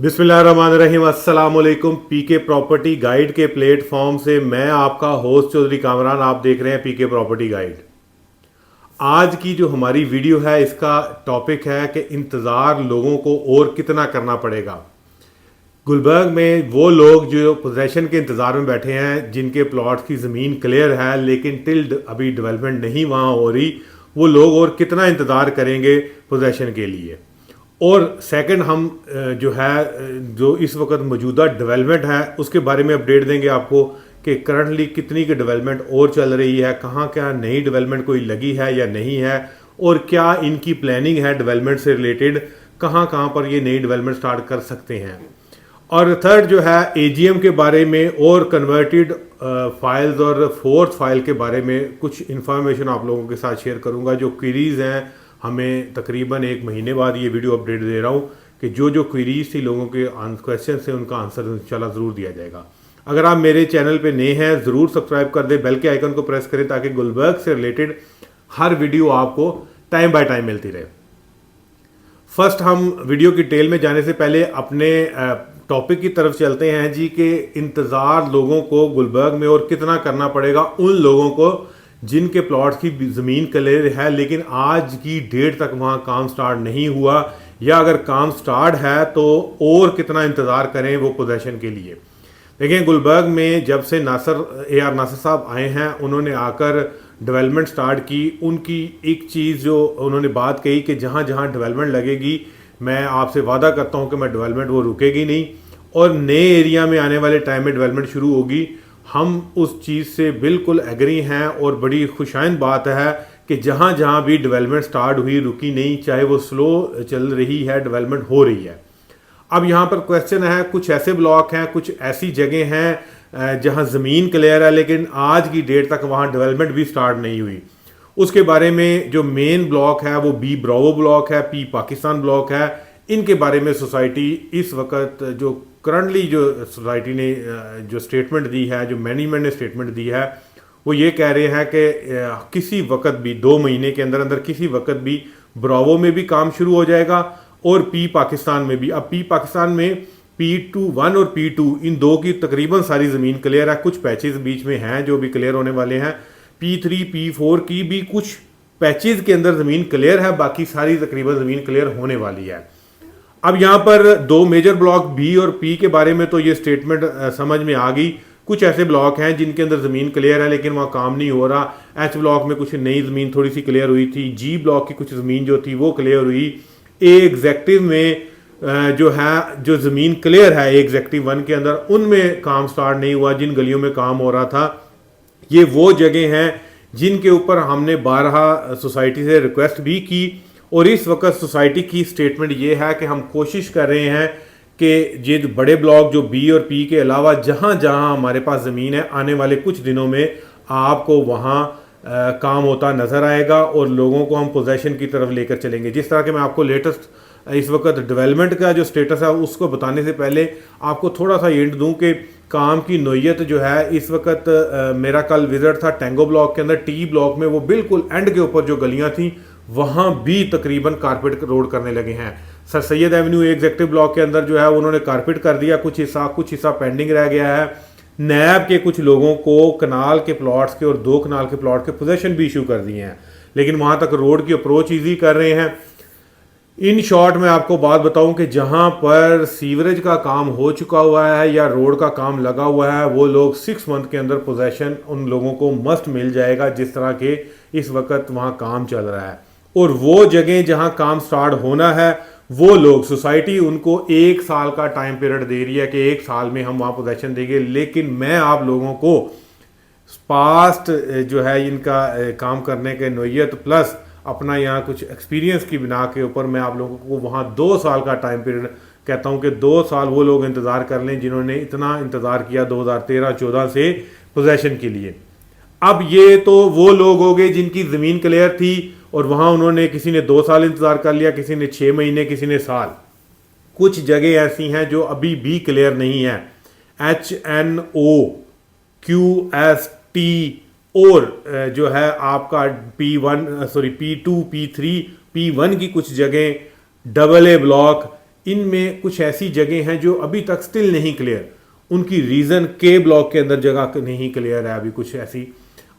बिस्मिल्लाहिर्रहमानिर्रहीम। अस्सलाम वालेकुम। पीके प्रॉपर्टी गाइड के प्लेटफॉर्म से मैं आपका होस्ट चौधरी कामरान, आप देख रहे हैं पीके प्रॉपर्टी गाइड। आज की जो हमारी वीडियो है इसका टॉपिक है कि इंतज़ार लोगों को और कितना करना पड़ेगा। गुलबर्ग में वो लोग जो पोजेशन के इंतज़ार में बैठे हैं, जिनके प्लॉट्स की ज़मीन क्लियर है लेकिन टिल अभी डेवलपमेंट नहीं वहाँ हो रही, वो लोग और कितना इंतज़ार करेंगे पोजेशन के लिए। और सेकंड हम जो इस वक्त मौजूदा डेवलपमेंट है उसके बारे में अपडेट देंगे आपको कि करंटली कितनी की डेवलपमेंट और चल रही है, कहाँ क्या नई डेवलपमेंट कोई लगी है या नहीं है, और क्या इनकी प्लानिंग है डेवलपमेंट से रिलेटेड, कहाँ कहाँ पर ये नई डेवलपमेंट स्टार्ट कर सकते हैं। और थर्ड जो है एजीएम के बारे में और कन्वर्टेड फाइल्स और फोर्थ फाइल के बारे में कुछ इन्फॉर्मेशन आप लोगों के साथ शेयर करूँगा। जो क्वेरीज़ हैं, हमें तकरीबन 1 महीने बाद ये वीडियो अपडेट दे रहा हूँ कि जो क्वेरीज थी लोगों के क्वेश्चन से उनका आंसर इंशाल्लाह ज़रूर दिया जाएगा। अगर आप मेरे चैनल पे नए हैं ज़रूर सब्सक्राइब कर दें, बेल के आइकन को प्रेस करें ताकि गुलबर्ग से रिलेटेड हर वीडियो आपको टाइम बाय टाइम मिलती रहे। फर्स्ट हम वीडियो की डिटेल में जाने से पहले अपने टॉपिक की तरफ चलते हैं जी कि इंतज़ार लोगों को गुलबर्ग में और कितना करना पड़ेगा उन लोगों को जिनके प्लॉट्स की ज़मीन क्लियर है लेकिन आज की डेट तक वहाँ काम स्टार्ट नहीं हुआ, या अगर काम स्टार्ट है तो और कितना इंतज़ार करें वो पोजेशन के लिए। देखें, गुलबर्ग में जब से AR नासिर साहब आए हैं, उन्होंने आकर डेवलपमेंट स्टार्ट की। उनकी एक चीज़ जो उन्होंने बात कही कि जहाँ जहाँ डेवलपमेंट लगेगी मैं आपसे वादा करता हूँ कि मैं डेवलपमेंट वो रुकेगी नहीं, और नए एरिया में आने वाले टाइम में डेवलपमेंट शुरू होगी। हम उस चीज़ से बिल्कुल एग्री हैं और बड़ी खुशाइंद बात है कि जहाँ जहाँ भी डेवलपमेंट स्टार्ट हुई रुकी नहीं, चाहे वो स्लो चल रही है, डेवलपमेंट हो रही है। अब यहाँ पर क्वेश्चन है, कुछ ऐसे ब्लॉक हैं, कुछ ऐसी जगह हैं जहाँ ज़मीन क्लियर है लेकिन आज की डेट तक वहाँ डेवलपमेंट भी स्टार्ट नहीं हुई। उसके बारे में जो मेन ब्लॉक है वो बी ब्रावो ब्लॉक है, पी पाकिस्तान ब्लॉक है। इनके बारे में सोसाइटी इस वक्त जो करंटली जो सोसाइटी ने जो स्टेटमेंट दी है, जो मैनेजमेंट ने स्टेटमेंट दी है, वो ये कह रहे हैं कि किसी वक्त भी 2 महीने के अंदर अंदर किसी वक्त भी ब्रावो में भी काम शुरू हो जाएगा और पी पाकिस्तान में भी। अब पी पाकिस्तान में P21 और P2 इन दो की तकरीबन सारी ज़मीन क्लियर है, कुछ पैचेस बीच में हैं जो भी क्लियर होने वाले हैं। P3 P4 की भी कुछ पैचेस के अंदर ज़मीन क्लियर है, बाकी सारी तकरीबन ज़मीन क्लियर होने वाली है। अब यहाँ पर 2 मेजर ब्लॉक बी और पी के बारे में तो ये स्टेटमेंट समझ में आ गई। कुछ ऐसे ब्लॉक हैं जिनके अंदर ज़मीन क्लियर है लेकिन वहाँ काम नहीं हो रहा। एच ब्लॉक में कुछ नई ज़मीन थोड़ी सी क्लियर हुई थी, जी ब्लॉक की कुछ ज़मीन जो थी वो क्लियर हुई। ए एग्जेक्टिव में जो है जो ज़मीन क्लियर है एग्जेक्टिव 1 के अंदर, उनमें काम स्टार्ट नहीं हुआ। जिन गलियों में काम हो रहा था, ये वो जगह हैं जिनके ऊपर हमने 12 सोसाइटी से रिक्वेस्ट भी की, और इस वक्त सोसाइटी की स्टेटमेंट ये है कि हम कोशिश कर रहे हैं कि ये बड़े ब्लॉक जो बी और पी के अलावा जहाँ जहाँ हमारे पास ज़मीन है, आने वाले कुछ दिनों में आपको वहाँ काम होता नज़र आएगा और लोगों को हम पोजेशन की तरफ लेकर चलेंगे। जिस तरह के मैं आपको लेटेस्ट इस वक्त डेवलपमेंट का जो स्टेटस है उसको बताने से पहले आपको थोड़ा सा हिंट दूं कि काम की नोयत जो है इस वक्त मेरा कल विजिट था टैंगो ब्लॉक के अंदर। टी ब्लॉक में वो बिल्कुल एंड के ऊपर जो गलियां थी वहाँ भी तकरीबन कारपेट रोड करने लगे हैं। Sir Syed Avenue executive block के अंदर जो है उन्होंने कारपेट कर दिया, कुछ हिस्सा पेंडिंग रह गया है। नैब के कुछ लोगों को कनाल के प्लॉट्स के और 2 कनाल के प्लॉट के पोजेशन भी इशू कर दिए हैं, लेकिन वहाँ तक रोड की अप्रोच ईजी कर रहे हैं। इन शॉर्ट में आपको बात बताऊं कि जहां पर सीवरेज का काम हो चुका हुआ है या रोड का काम लगा हुआ है, वो लोग 6 मंथ के अंदर पोजेशन उन लोगों को मस्ट मिल जाएगा, जिस तरह के इस वक्त वहां काम चल रहा है। और वो जगह जहां काम स्टार्ट होना है, वो लोग सोसाइटी उनको 1 साल का टाइम पीरियड दे रही है कि 1 साल में हम वहाँ पोजेशन देंगे। लेकिन मैं आप लोगों को पास्ट जो है इनका काम करने के नोयत प्लस अपना यहाँ कुछ एक्सपीरियंस की बिना के ऊपर मैं आप लोगों को वहाँ 2 साल का टाइम पीरियड कहता हूँ कि 2 साल वो लोग इंतज़ार कर लें जिन्होंने इतना इंतज़ार किया 2013-14 से पोजेशन के लिए। अब ये तो वो लोग हो गए जिनकी ज़मीन क्लियर थी और वहाँ उन्होंने किसी ने 2 साल इंतज़ार कर लिया, किसी ने 6 महीने, किसी ने साल। कुछ जगह ऐसी हैं जो अभी भी क्लियर नहीं है। HNOQST और जो है आपका P2 P3 P1 की कुछ जगह AA ब्लॉक, इनमें कुछ ऐसी जगह हैं जो अभी तक स्टिल नहीं क्लियर, उनकी रीज़न के ब्लॉक के अंदर जगह नहीं क्लियर है अभी कुछ ऐसी।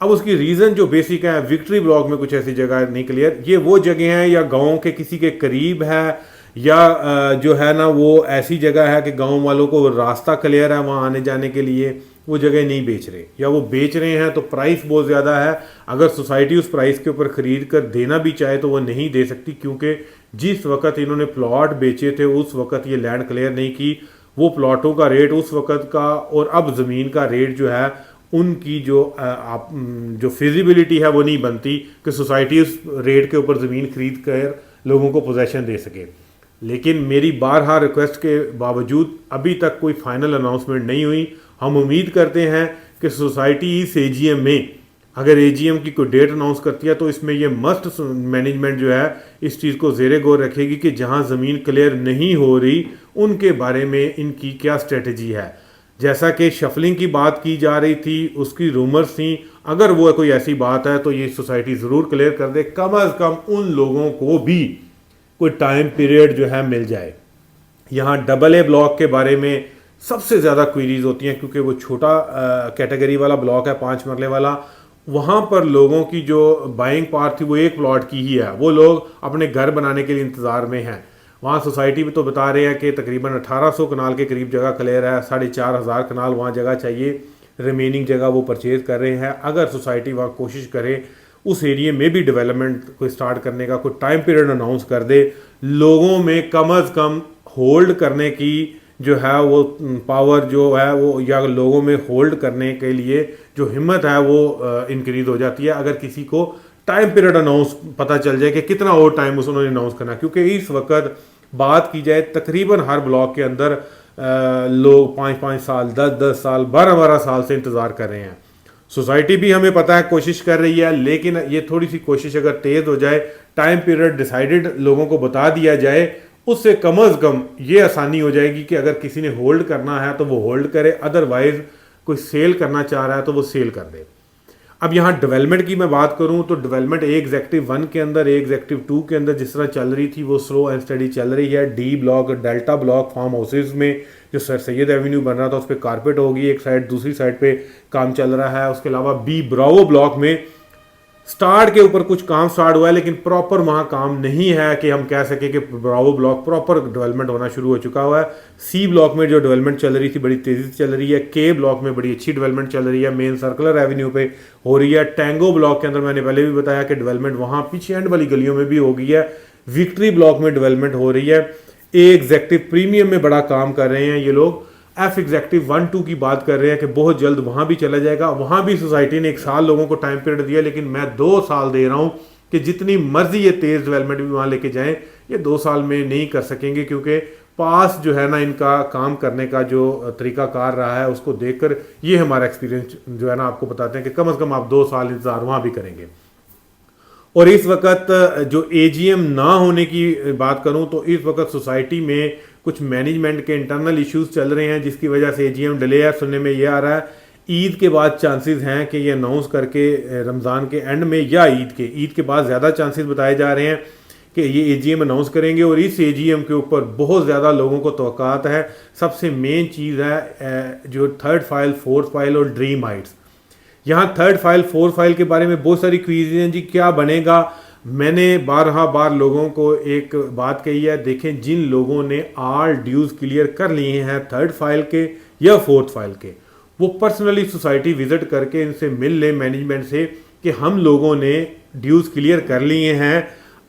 अब उसकी रीज़न जो बेसिक है, विक्ट्री ब्लॉक में कुछ ऐसी जगह नहीं क्लियर, ये वो जगह हैं या गाँव के किसी के करीब है या जो है ना वो ऐसी जगह है कि गांव वालों को रास्ता क्लियर है वहाँ आने जाने के लिए, वो जगह नहीं बेच रहे, या वो बेच रहे हैं तो प्राइस बहुत ज़्यादा है। अगर सोसाइटी उस प्राइस के ऊपर ख़रीद कर देना भी चाहे तो वो नहीं दे सकती, क्योंकि जिस वक्त इन्होंने प्लॉट बेचे थे उस वक्त ये लैंड क्लियर नहीं की। वो प्लॉटों का रेट उस वक्त का और अब ज़मीन का रेट जो है, उनकी जो फिजिबिलिटी है वो नहीं बनती कि सोसाइटी उस रेट के ऊपर ज़मीन खरीद कर लोगों को पोजेसन दे सके। लेकिन मेरी बारहा रिक्वेस्ट के बावजूद अभी तक कोई फाइनल अनाउंसमेंट नहीं हुई। हम उम्मीद करते हैं कि सोसाइटी इस एजीएम में, अगर एजीएम की कोई डेट अनाउंस करती है तो इसमें यह मस्ट मैनेजमेंट जो है इस चीज़ को ज़ेरे गौर रखेगी कि जहां ज़मीन क्लियर नहीं हो रही उनके बारे में इनकी क्या स्ट्रेटजी है। जैसा कि शफलिंग की बात की जा रही थी, उसकी रूमर्स थी, अगर वो कोई ऐसी बात है तो ये सोसाइटी ज़रूर क्लियर कर दे, कम अज़ कम उन लोगों को भी कोई टाइम पीरियड जो है मिल जाए। यहाँ डबल ए ब्लॉक के बारे में सबसे ज़्यादा क्वेरीज होती हैं, क्योंकि वो छोटा कैटेगरी वाला ब्लॉक है, 5 मरले वाला। वहाँ पर लोगों की जो बाइंग पावर थी वो एक प्लॉट की ही है, वो लोग अपने घर बनाने के लिए इंतज़ार में हैं। वहाँ सोसाइटी भी तो बता रहे हैं कि तकरीबन 1800 कनाल के करीब जगह क्लियर है, 4500 कनाल वहाँ जगह चाहिए, रिमेनिंग जगह वो परचेज़ कर रहे हैं। अगर सोसाइटी वहाँ कोशिश करे उस एरिया में भी डेवलपमेंट को स्टार्ट करने का, कोई टाइम पीरियड अनाउंस कर दे, लोगों में कम अज़ कम होल्ड करने की जो है वो पावर जो है वो, या लोगों में होल्ड करने के लिए जो हिम्मत है वो इंक्रीज हो जाती है अगर किसी को टाइम पीरियड अनाउंस पता चल जाए कि कितना और टाइम उन्होंने अनाउंस करना। क्योंकि इस वक्त बात की जाए तकरीबन हर ब्लॉक के अंदर लोग 5-5 साल, 10-10 साल, 12-12 साल से इंतज़ार कर रहे हैं। सोसाइटी भी हमें पता है कोशिश कर रही है, लेकिन ये थोड़ी सी कोशिश अगर तेज़ हो जाए, टाइम पीरियड डिसाइडेड लोगों को बता दिया जाए, उससे कम अज़ कम ये आसानी हो जाएगी कि अगर किसी ने होल्ड करना है तो वो होल्ड करे, अदरवाइज कोई सेल करना चाह रहा है तो वो सेल कर दे। अब यहाँ डेवलपमेंट की मैं बात करूँ तो डेवलपमेंट एग्जेक्टिव 1 के अंदर, एग्जेक्टिव 2 के अंदर जिस तरह चल रही थी वो स्लो एंड स्टडी चल रही है। D block, delta block, farm houses में जो सर सैयद एवेन्यू बन रहा था उस पर कारपेट होगी एक साइड, दूसरी साइड पे काम चल रहा है। उसके अलावा बी ब्रावो ब्लॉक में स्टार्ट के ऊपर कुछ काम स्टार्ट हुआ है, लेकिन प्रॉपर वहाँ काम नहीं है कि हम कह सके कि ब्रावो ब्लॉक प्रॉपर डेवलपमेंट होना शुरू हो चुका हुआ है। सी ब्लॉक में जो डेवलपमेंट चल रही थी बड़ी तेज़ी से चल रही है। के ब्लॉक में बड़ी अच्छी डेवलपमेंट चल रही है, मेन सर्कुलर एवेन्यू पे हो रही है। टैंगो ब्लॉक के अंदर मैंने पहले भी बताया कि डेवलपमेंट वहाँ पीछे एंड वाली गलियों में भी हो गई है। विक्ट्री ब्लॉक में डेवलपमेंट हो रही है। ए एग्जेक्टिव प्रीमियम में बड़ा काम कर रहे हैं ये लोग। एफ एग्जेक्टिव 1-2 की बात कर रहे हैं कि बहुत जल्द वहाँ भी चला जाएगा। वहाँ भी सोसाइटी ने 1 साल लोगों को टाइम पीरियड दिया, लेकिन मैं 2 साल दे रहा हूँ कि जितनी मर्जी ये तेज़ डेवलपमेंट भी वहाँ लेके जाएं, ये 2 साल में नहीं कर सकेंगे, क्योंकि पास जो है ना इनका काम करने का जो तरीकाकार रहा है उसको देखकर ये हमारा एक्सपीरियंस जो है ना आपको बताते हैं कि कम से कम आप 2 साल इंतजार वहाँ भी करेंगे। और इस वक्त जो एजीएम ना होने की बात करूं तो इस वक्त सोसाइटी में कुछ मैनेजमेंट के इंटरनल इश्यूज चल रहे हैं, जिसकी वजह से एजीएम डिले है। सुनने में ये आ रहा है ईद के बाद चांसेस हैं कि ये अनाउंस करके रमज़ान के एंड में या ईद के बाद ज़्यादा चांसेस बताए जा रहे हैं कि ये एजीएम अनाउंस करेंगे। और इस एजीएम के ऊपर बहुत ज़्यादा लोगों को तवक्कात है। सबसे मेन चीज़ है जो 3rd फाइल, 4th फाइल और ड्रीम हाइट्स। यहाँ 3rd फाइल, 4th फाइल के बारे में बहुत सारी क्वीज हैं जी, क्या बनेगा। मैंने बार लोगों को एक बात कही है, देखें जिन लोगों ने ऑल ड्यूज क्लियर कर लिए हैं 3rd फाइल के या 4th फाइल के, वो पर्सनली सोसाइटी विजिट करके इनसे मिल लें मैनेजमेंट से कि हम लोगों ने ड्यूज क्लियर कर लिए हैं।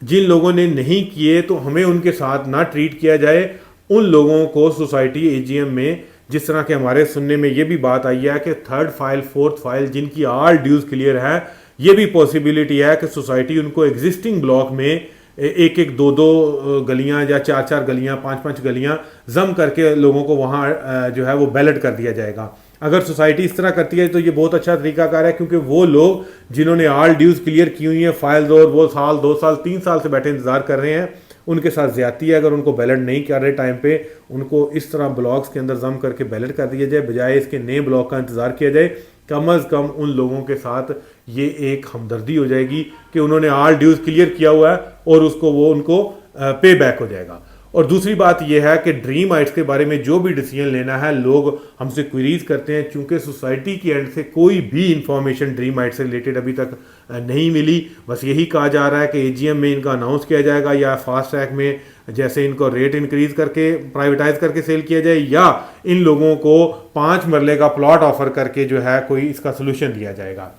जिन लोगों ने नहीं किए तो हमें उनके साथ ना ट्रीट किया जाए। उन लोगों को सोसाइटी एजीएम में, जिस तरह के हमारे सुनने में ये भी बात आई है कि 3rd फाइल, 4th फाइल जिनकी ऑल ड्यूज क्लियर है, ये भी पॉसिबिलिटी है कि सोसाइटी उनको एग्जिस्टिंग ब्लॉक में 1-1, 2-2 गलियां या 4-4 गलियां, 5-5 गलियां जम करके लोगों को वहाँ जो है वो बैलेट कर दिया जाएगा। अगर सोसाइटी इस तरह करती है तो ये बहुत अच्छा तरीकाकार है, क्योंकि वो लोग जिन्होंने ऑल ड्यूज क्लियर की हुई हैं फाइल्स और वो साल, 2 साल, 3 साल से बैठे इंतजार कर रहे हैं, उनके साथ ज्यादती है। अगर उनको बैलेट नहीं कर रहे टाइम पे, उनको इस तरह ब्लॉक्स के अंदर जम करके बैलेट कर दिया जाए, बजाय इसके नए ब्लॉक का इंतजार किया जाए। कम अज़ कम उन लोगों के साथ ये एक हमदर्दी हो जाएगी कि उन्होंने ऑल ड्यूज क्लियर किया हुआ है और उसको वो उनको पे बैक हो जाएगा। और दूसरी बात यह है कि ड्रीम हाइट्स के बारे में जो भी डिसीजन लेना है लोग हमसे क्वेरीज करते हैं, चूंकि सोसाइटी की एंड से कोई भी इंफॉर्मेशन ड्रीम हाइट्स से रिलेटेड अभी तक नहीं मिली। बस यही कहा जा रहा है कि एजीएम में इनका अनाउंस किया जाएगा या फास्ट ट्रैक में जैसे इनको रेट इंक्रीज करके प्राइवेटाइज करके सेल किया जाए, या इन लोगों को 5 मरले का प्लॉट ऑफर करके जो है कोई इसका सोल्यूशन दिया जाएगा।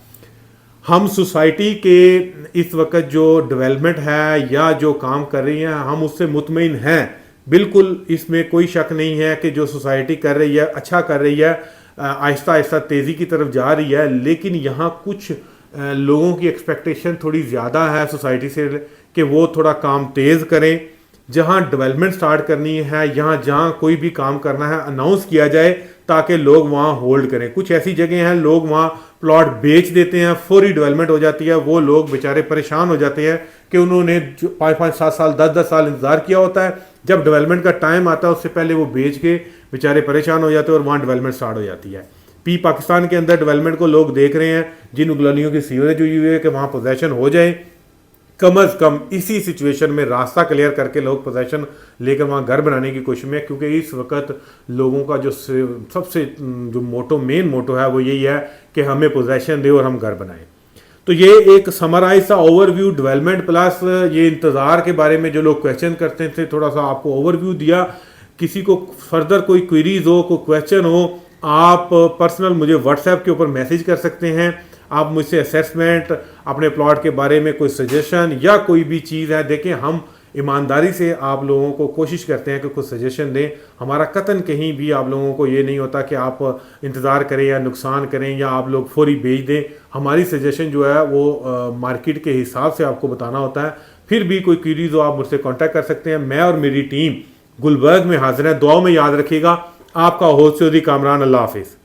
हम सोसाइटी के इस वक्त जो डेवलपमेंट है या जो काम कर रही हैं हम उससे मुतमईन हैं, बिल्कुल इसमें कोई शक नहीं है कि जो सोसाइटी कर रही है अच्छा कर रही है, आहिस्ता आहिस्ता तेज़ी की तरफ जा रही है। लेकिन यहाँ कुछ लोगों की एक्सपेक्टेशन थोड़ी ज़्यादा है सोसाइटी से कि वो थोड़ा काम तेज़ करें। जहाँ डेवलपमेंट स्टार्ट करनी है, यहाँ जहाँ कोई भी काम करना है अनाउंस किया जाए ताकि लोग वहाँ होल्ड करें। कुछ ऐसी जगह हैं लोग वहाँ प्लॉट बेच देते हैं, फौरी डेवलपमेंट हो जाती है, वो लोग बेचारे परेशान हो जाते हैं कि उन्होंने 5-5, 7 साल 10-10 साल इंतज़ार किया होता है। जब डेवलपमेंट का टाइम आता है उससे पहले वो बेच के बेचारे परेशान हो जाते हैं और वहाँ डेवलपमेंट स्टार्ट हो जाती है। पाकिस्तान के अंदर डेवलपमेंट को लोग देख रहे हैं, जिन गलियों की सीवरेज हुई है कि वहाँ पोजेशन हो जाए। कम अज़ कम इसी सिचुएशन में रास्ता क्लियर करके लोग पोजेशन लेकर वहाँ घर बनाने की कोशिश में, क्योंकि इस वक्त लोगों का जो सबसे जो मेन मोटो है वो यही है कि हमें पोजेशन दे और हम घर बनाएं। तो ये एक समराइज सा ओवरव्यू डेवलपमेंट प्लस ये इंतज़ार के बारे में जो लोग क्वेश्चन करते थे, थोड़ा सा आपको ओवरव्यू दिया। किसी को फर्दर कोई क्वेरीज हो, कोई क्वेश्चन हो, आप पर्सनल मुझे व्हाट्सएप के ऊपर मैसेज कर सकते हैं। आप मुझसे असेसमेंट, अपने प्लॉट के बारे में कोई सजेशन या कोई भी चीज़ है, देखें हम ईमानदारी से आप लोगों को कोशिश करते हैं कि कुछ सजेशन दें। हमारा कतन कहीं भी आप लोगों को ये नहीं होता कि आप इंतज़ार करें या नुकसान करें या आप लोग फौरी बेच दें। हमारी सजेशन जो है वो मार्केट के हिसाब से आपको बताना होता है। फिर भी कोई क्वेरीज हो आप मुझसे कॉन्टैक्ट कर सकते हैं। मैं और मेरी टीम गुलबर्ग में हाजिर है। दुआओं में याद रखिएगा। आपका होस्ट चौधरी कामरान। अल्लाह हाफिज़।